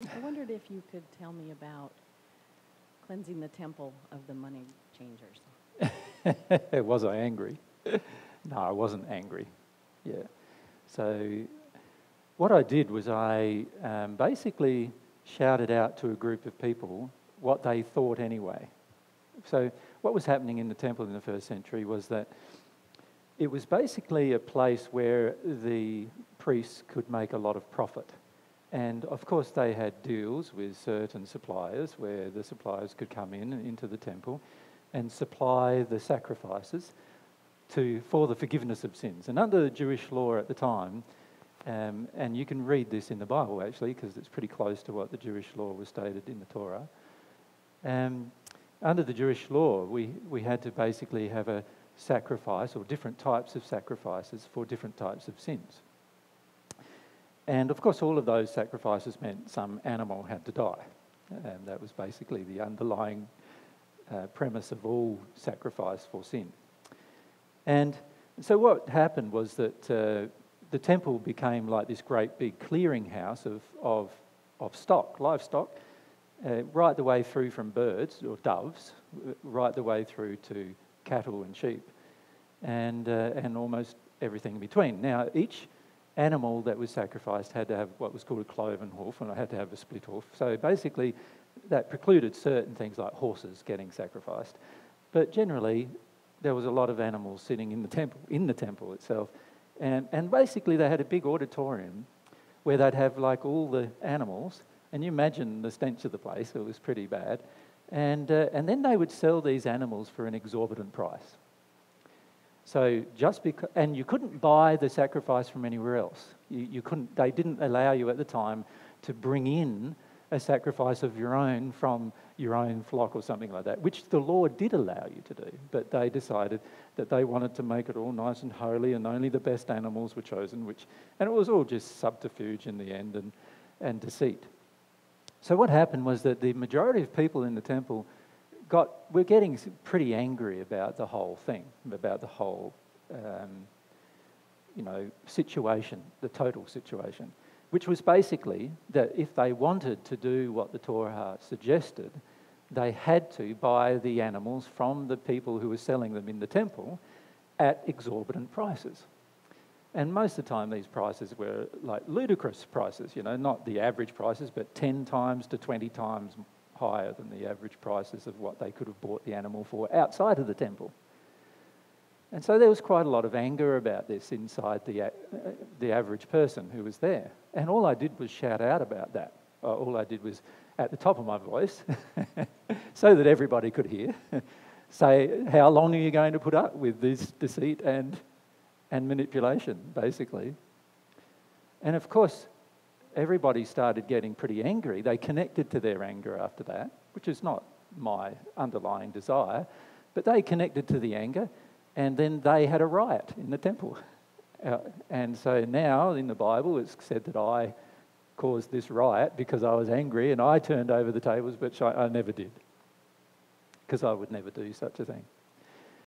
I wondered if you could tell me about cleansing the temple of the money changers. Was I angry? No, I wasn't angry. Yeah. So what I did was I basically shouted out to a group of people what they thought anyway. So what was happening in the temple in the first century was that it was basically a place where the priests could make a lot of profit. And of course they had deals with certain suppliers where the suppliers could come into the temple and supply the sacrifices for the forgiveness of sins. And under the Jewish law at the time, and you can read this in the Bible actually because it's pretty close to what the Jewish law was stated in the Torah. Under the Jewish law, we had to basically have a sacrifice or different types of sacrifices for different types of sins. And of course all of those sacrifices meant some animal had to die. And that was basically the underlying premise of all sacrifice for sin. And so what happened was that the temple became like this great big clearinghouse of stock, livestock, right the way through from birds or doves, right the way through to cattle and sheep, and almost everything in between. Now, each animal that was sacrificed had to have what was called a cloven hoof, and it had to have a split hoof. So basically, that precluded certain things like horses getting sacrificed. But generally, there was a lot of animals sitting in the temple itself, and basically they had a big auditorium where they'd have like all the animals. And you imagine the stench of the place, it was pretty bad. And then they would sell these animals for an exorbitant price. So and you couldn't buy the sacrifice from anywhere else. You couldn't. They didn't allow you at the time to bring in a sacrifice of your own from your own flock or something like that, which the law did allow you to do. But they decided that they wanted to make it all nice and holy, and only the best animals were chosen. And it was all just subterfuge in the end and deceit. So what happened was that the majority of people in the temple were getting pretty angry about the whole thing, about the whole, situation, the total situation, which was basically that if they wanted to do what the Torah suggested, they had to buy the animals from the people who were selling them in the temple at exorbitant prices. And most of the time these prices were like ludicrous prices, not the average prices, but 10 times to 20 times higher than the average prices of what they could have bought the animal for outside of the temple. And so there was quite a lot of anger about this inside the average person who was there. And all I did was shout out about that. All I did was, at the top of my voice, so that everybody could hear, say, how long are you going to put up with this deceit and manipulation, basically? And of course, everybody started getting pretty angry. They connected to their anger after that, which is not my underlying desire, but they connected to the anger, and then they had a riot in the temple. And so now in the Bible it's said that I caused this riot because I was angry and I turned over the tables, but I never did, because I would never do such a thing.